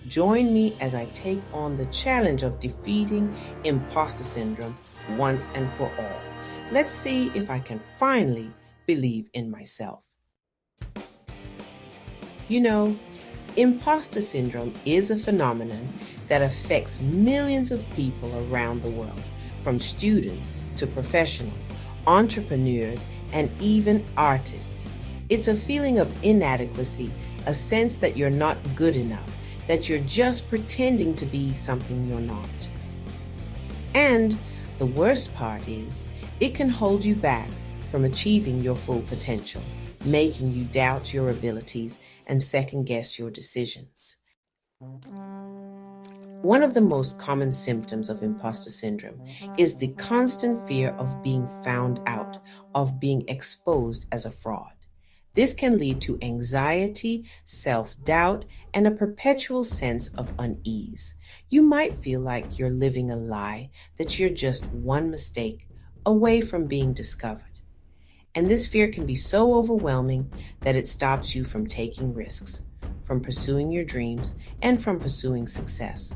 Join me as I take on the challenge of defeating imposter syndrome once and for all. Let's see if I can finally believe in myself. You know, imposter syndrome is a phenomenon that affects millions of people around the world, from students to professionals, entrepreneurs, and even artists. It's a feeling of inadequacy, a sense that you're not good enough, that you're just pretending to be something you're not. And the worst part is, it can hold you back from achieving your full potential, making you doubt your abilities and second guess your decisions. One of the most common symptoms of imposter syndrome is the constant fear of being found out, of being exposed as a fraud. This can lead to anxiety, self-doubt, and a perpetual sense of unease. You might feel like you're living a lie, that you're just one mistake away from being discovered. And this fear can be so overwhelming that it stops you from taking risks, from pursuing your dreams, and from pursuing success.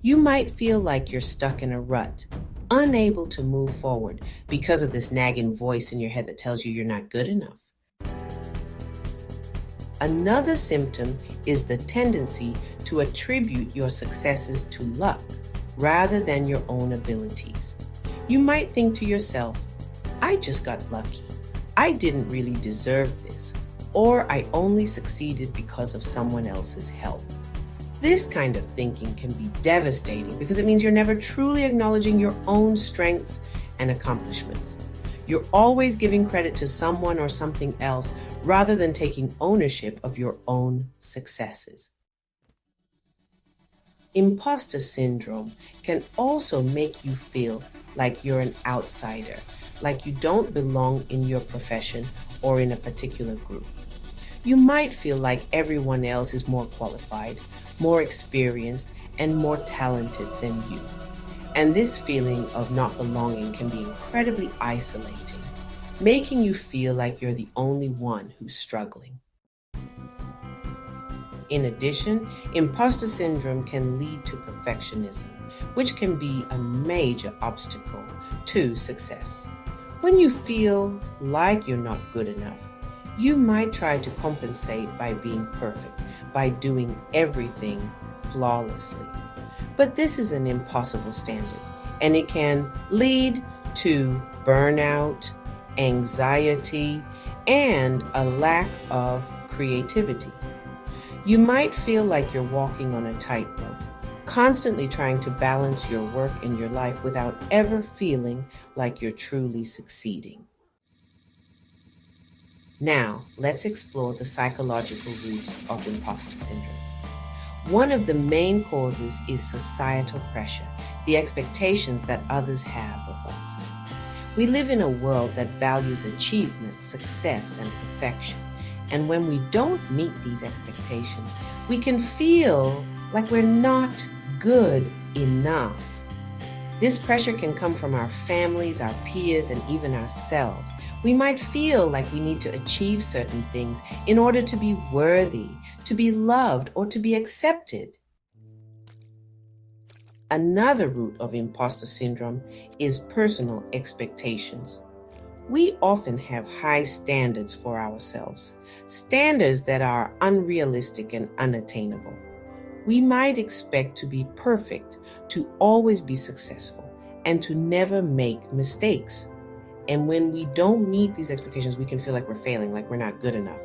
You might feel like you're stuck in a rut, unable to move forward because of this nagging voice in your head that tells you you're not good enough. Another symptom is the tendency to attribute your successes to luck rather than your own abilities. You might think to yourself, I just got lucky. I didn't really deserve this, or I only succeeded because of someone else's help. This kind of thinking can be devastating because it means you're never truly acknowledging your own strengths and accomplishments. You're always giving credit to someone or something else rather than taking ownership of your own successes. Imposter syndrome can also make you feel like you're an outsider, like you don't belong in your profession or in a particular group. You might feel like everyone else is more qualified, more experienced, and more talented than you. And this feeling of not belonging can be incredibly isolating, making you feel like you're the only one who's struggling. In addition, imposter syndrome can lead to perfectionism, which can be a major obstacle to success. When you feel like you're not good enough, you might try to compensate by being perfect, by doing everything flawlessly. But this is an impossible standard, and it can lead to burnout, anxiety, and a lack of creativity. You might feel like you're walking on a tightrope, constantly trying to balance your work and your life without ever feeling like you're truly succeeding. Now, let's explore the psychological roots of imposter syndrome. One of the main causes is societal pressure, the expectations that others have of us. We live in a world that values achievement, success, and perfection. And when we don't meet these expectations, we can feel like we're not good enough. This pressure can come from our families, our peers, and even ourselves. We might feel like we need to achieve certain things in order to be worthy, to be loved, or to be accepted. Another root of imposter syndrome is personal expectations. We often have high standards for ourselves, standards that are unrealistic and unattainable. We might expect to be perfect, to always be successful, and to never make mistakes. And when we don't meet these expectations, we can feel like we're failing, like we're not good enough.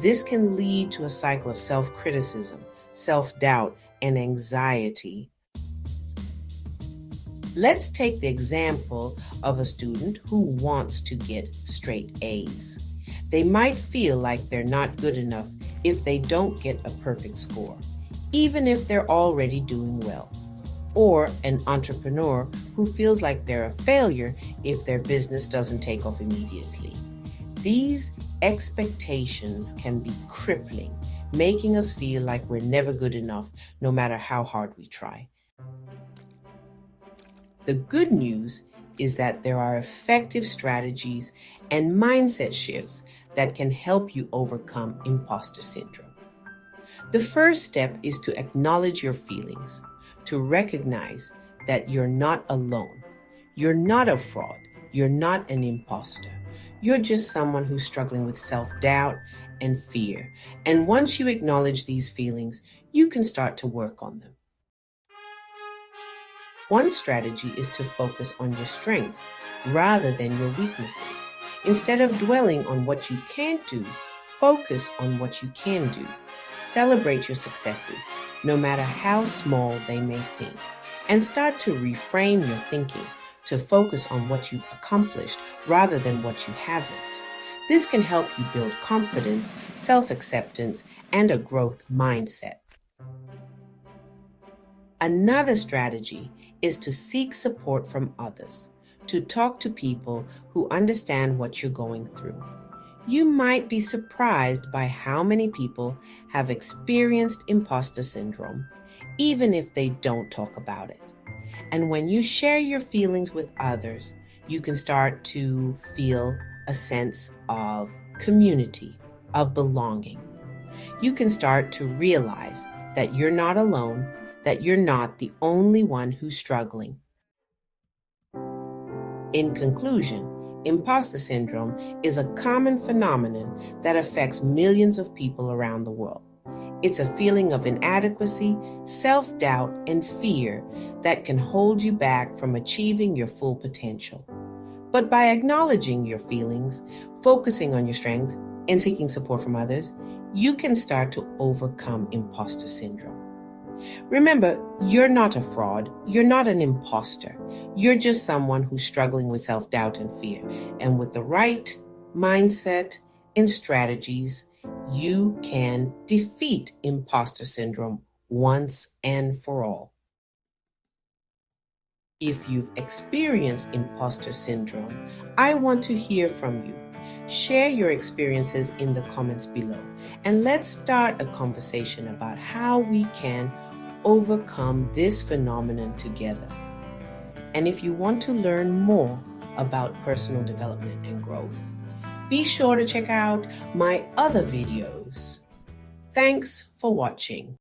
This can lead to a cycle of self-criticism, self-doubt, and anxiety. Let's take the example of a student who wants to get straight A's. They might feel like they're not good enough if they don't get a perfect score, even if they're already doing well. Or an entrepreneur who feels like they're a failure if their business doesn't take off immediately. These expectations can be crippling, making us feel like we're never good enough no matter how hard we try. The good news is that there are effective strategies and mindset shifts that can help you overcome imposter syndrome. The first step is to acknowledge your feelings, to recognize that you're not alone. You're not a fraud. You're not an imposter. You're just someone who's struggling with self-doubt and fear. And once you acknowledge these feelings, you can start to work on them. One strategy is to focus on your strengths rather than your weaknesses. Instead of dwelling on what you can't do, focus on what you can do. Celebrate your successes, no matter how small they may seem, and start to reframe your thinking to focus on what you've accomplished rather than what you haven't. This can help you build confidence, self-acceptance, and a growth mindset. Another strategy is to seek support from others, to talk to people who understand what you're going through. You might be surprised by how many people have experienced imposter syndrome, even if they don't talk about it. And when you share your feelings with others, you can start to feel a sense of community, of belonging. You can start to realize that you're not alone, that you're not the only one who's struggling. In conclusion, imposter syndrome is a common phenomenon that affects millions of people around the world. It's a feeling of inadequacy, self-doubt, and fear that can hold you back from achieving your full potential. But by acknowledging your feelings, focusing on your strengths, and seeking support from others, you can start to overcome imposter syndrome. Remember, you're not a fraud. You're not an imposter. You're just someone who's struggling with self-doubt and fear. And with the right mindset and strategies, you can defeat imposter syndrome once and for all. If you've experienced imposter syndrome, I want to hear from you. Share your experiences in the comments below, and let's start a conversation about how we can overcome this phenomenon together. And if you want to learn more about personal development and growth, be sure to check out my other videos. Thanks for watching.